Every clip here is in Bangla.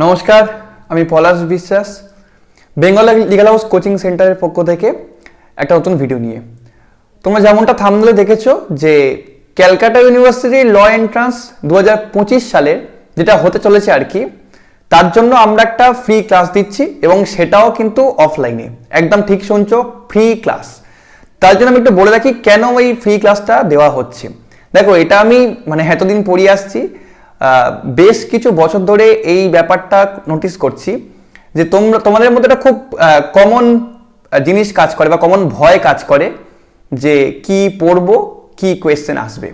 নমস্কার, আমি পলাশ বিশ্বাস বেঙ্গল লিগাল হাউস কোচিং সেন্টারের পক্ষ থেকে একটা নতুন ভিডিও নিয়ে। তোমরা যেমনটা থাম্বনেলে দেখেছো যে ক্যালকাটা ইউনিভার্সিটি ল এন্ট্রান্স 2025 সালে যেটা হতে চলেছে আর কি, তার জন্য আমরা একটা ফ্রি ক্লাস দিচ্ছি এবং সেটাও কিন্তু অফলাইনে। একদম ঠিক শুনছো, ফ্রি ক্লাস। তার জন্য আমি একটু বলে রাখি কেন এই ফ্রি ক্লাসটা দেওয়া হচ্ছে। দেখো, এটা আমি এতদিন পড়িয়ে আসছি, বেশ কিছু বছর ধরে এই ব্যাপারটা নোটিস করছি যে তোমাদের মধ্যে একটা খুব কমন জিনিস কাজ করে বা কমন ভয় কাজ করে যে কি পড়বো, কি কোয়েশ্চেন আসবে।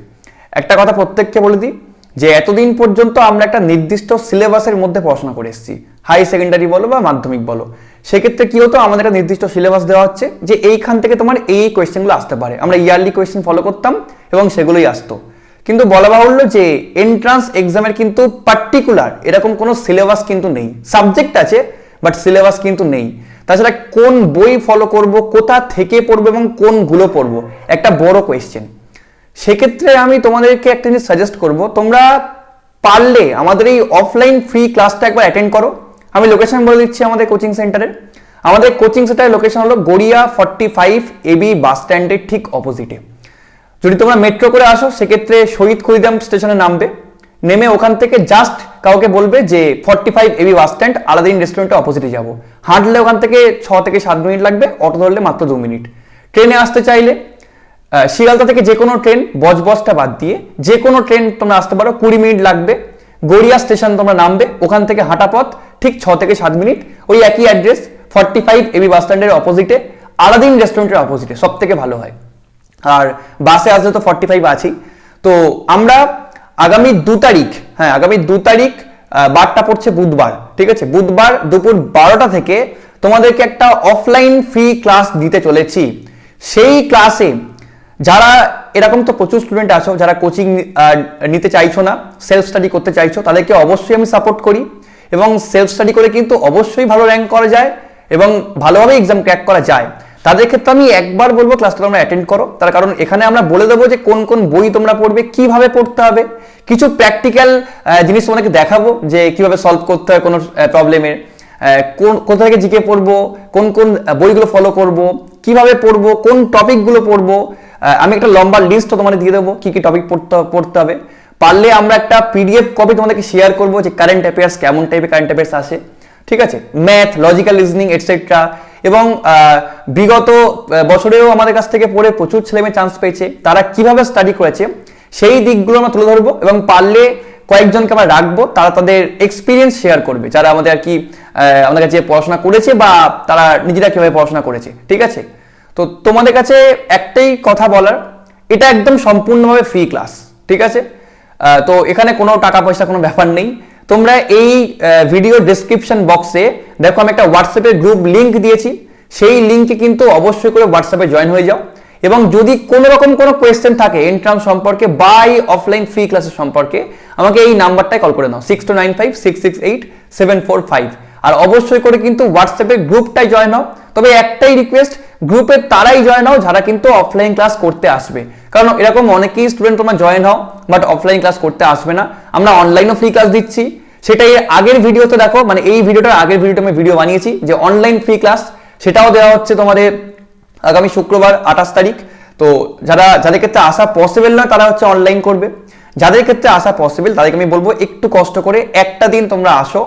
একটা কথা প্রত্যেককে বলে দিই যে এতদিন পর্যন্ত আমরা একটা নির্দিষ্ট সিলেবাসের মধ্যে পড়াশোনা করে এসেছি, হাই সেকেন্ডারি বলো বা মাধ্যমিক বলো। সেক্ষেত্রে কি হতো, আমাদের একটা নির্দিষ্ট সিলেবাস দেওয়া হচ্ছে যে এইখান থেকে তোমার এই কোয়েশ্চেনগুলো আসতে পারে। আমরা ইয়ারলি কোয়েশ্চেন ফলো করতাম এবং সেগুলোই আসতো। কিন্তু বলা বাহুল্য যে এন্ট্রান্স এক্সামের কিন্তু পার্টিকুলার এরকম কোনো সিলেবাস কিন্তু নেই। সাবজেক্ট আছে বাট সিলেবাস কিন্তু নেই। তাছাড়া কোন বই ফলো করব, কোথা থেকে পড়বো এবং কোনগুলো পড়বো, একটা বড় কোয়েশ্চেন। সেক্ষেত্রে আমি তোমাদেরকে একটা জিনিস সাজেস্ট করব, তোমরা পারলে আমাদের এই অফলাইন ফ্রি ক্লাসটা একবার অ্যাটেন্ড করো। আমি লোকেশন বলে দিচ্ছি আমাদের কোচিং সেন্টারের। আমাদের কোচিং সেন্টারের লোকেশন হলো গড়িয়া 45 AB বাস স্ট্যান্ডের ঠিক অপোজিটে। যদি তোমরা মেট্রো করে আসো সেক্ষেত্রে শহীদ খরিদাম স্টেশনে নামবে, নেমে ওখান থেকে জাস্ট কাউকে বলবে যে 45 AB বাস স্ট্যান্ড আলাদিন রেস্টুরেন্টের অপোজিটে যাবো। হাঁটলে ওখান থেকে 6 থেকে 7 মিনিট লাগবে, অটো ধরলে মাত্র 2 মিনিট। ট্রেনে আসতে চাইলে শিয়ালদা থেকে যে কোনো ট্রেন, বজবজটা বাদ দিয়ে যে কোনো ট্রেন তোমরা আসতে পারো, 20 মিনিট লাগবে। গড়িয়া স্টেশন তোমরা নামবে, ওখান থেকে হাঁটা পথ ঠিক 6 থেকে 7 মিনিট। ওই একই অ্যাড্রেস 45 AB বাস স্ট্যান্ডের অপোজিটে আলাদিন রেস্টুরেন্টের অপোজিটে, সব থেকে ভালো হয়। আর বাসে আসলে তো 45 আছেই। তো আমরা আগামী 2 তারিখ, আগামী 2 তারিখ, বারটা পড়ছে বুধবার, ঠিক আছে, বুধবার দুপুর 12টা থেকে তোমাদেরকে একটা অফলাইন ফ্রি ক্লাস দিতে চলেছি। সেই ক্লাসে যারা এরকম তো প্রচুর স্টুডেন্ট আছো যারা কোচিং নিতে চাইছো না, সেলফ স্টাডি করতে চাইছো, তাদেরকে অবশ্যই আমি সাপোর্ট করি এবং সেলফ স্টাডি করে কিন্তু অবশ্যই ভালো র্যাঙ্ক করা যায় এবং ভালোভাবে এক্সাম ক্র্যাক করা যায়। তাদের ক্ষেত্রে আমি একবার বলবো ক্লাসটা তোমরা অ্যাটেন্ড করো, তার কারণ এখানে আমরা বলে দেবো যে কোন কোন বই তোমরা পড়বে, কিভাবে পড়তে হবে, কিছু প্র্যাকটিক্যাল জিনিস তোমাদেরকে দেখাবো যে কিভাবে সলভ করতে হয় কোনো প্রবলেমের, কোথা থেকে জিকে পড়বো, কোন কোন বইগুলো ফলো করব, কিভাবে পড়বো, কোন টপিকগুলো পড়বো। আমি একটা লম্বা লিস্ট তোমাদের দিয়ে দেবো কি কি টপিক পড়তে হবে। পারলে আমরা একটা PDF কপি তোমাদেরকে শেয়ার করবো যে কারেন্ট অ্যাফেয়ার্স কেমন টাইপের কারেন্ট অ্যাফেয়ার্স আসে, ঠিক আছে, ম্যাথ, লজিক্যাল রিজনিং এটসেট্রা। এবং বিগত বছরেও আমাদের কাছ থেকে পড়ে প্রচুর ছেলেমেয়ে চান্স পেয়েছে, তারা কিভাবে স্টাডি করেছে সেই দিকগুলো আমরা তুলে ধরবো এবং পারলে কয়েকজনকে আমরা রাখবো, তারা তাদের এক্সপিরিয়েন্স শেয়ার করবে, যারা আমাদের আর কি আমাদের কাছে পড়াশোনা করেছে বা তারা নিজেরা কিভাবে পড়াশোনা করেছে, ঠিক আছে। তো তোমাদের কাছে একটাই কথা বলার, এটা একদম সম্পূর্ণভাবে ফ্রি ক্লাস, ঠিক আছে। তো এখানে কোনো টাকা পয়সা কোনো ব্যাপার নেই। তোমরা এই ভিডিও ডেসক্রিপশন বক্সে দেখো আমি একটা হোয়াটসঅ্যাপের গ্রুপ লিঙ্ক দিয়েছি, সেই লিঙ্কে কিন্তু অবশ্যই করে হোয়াটসঅ্যাপে জয়েন হয়ে যাও। এবং যদি কোনো রকম কোনো কোয়েশ্চেন থাকে এন্ট্রান্স সম্পর্কে বা এই অফলাইন ফ্রি ক্লাসের সম্পর্কে, আমাকে এই নাম্বারটায় কল করে নাও 6295668745। আর অবশ্যই করে কিন্তু হোয়াটসঅ্যাপের গ্রুপটাই জয়েন হও। তবে একটাই রিকোয়েস্ট, গ্রুপে তারাই জয়েন হও যারা কিন্তু অফলাইন ক্লাস করতে আসবে, কারণ এরকম অনেকেই স্টুডেন্ট তোমরা জয়েন হও বাট অফলাইন ক্লাস করতে আসবে না। আমরা অনলাইনও ফ্রি ক্লাস দিচ্ছি, সেটাই আগের ভিডিওতে দেখো, এই ভিডিওটার আগের ভিডিওটা আমি ভিডিও বানিয়েছি যে অনলাইন ফ্রি ক্লাস, সেটাও দেওয়া হচ্ছে তোমাদের আগামী শুক্রবার 28 তারিখ। তো যাদের ক্ষেত্রে আসা পসিবল নয় তারা হচ্ছে অনলাইন করবে, যাদের ক্ষেত্রে আসা পসিবল তাদেরকে আমি বলবো একটু কষ্ট করে একটা দিন তোমরা আসো,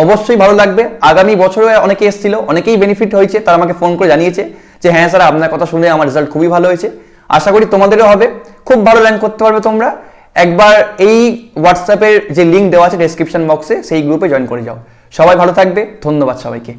অবশ্যই ভালো লাগবে। আগামী বছরে অনেকে এসেছিল, অনেকেই বেনিফিট হয়েছে, তারা আমাকে ফোন করে জানিয়েছে যে হ্যাঁ স্যার আপনার কথা শুনে আমার রেজাল্ট খুবই ভালো হয়েছে। আশা করি তোমাদেরও হবে, খুব ভালো র্যাঙ্ক করতে পারবে তোমরা। একবার এই হোয়াটসঅ্যাপের যে লিঙ্ক দেওয়া আছে ডেসক্রিপশন বক্সে, সেই গ্রুপে জয়েন করে যাও। সবাই ভালো থাকবে, ধন্যবাদ সবাইকে।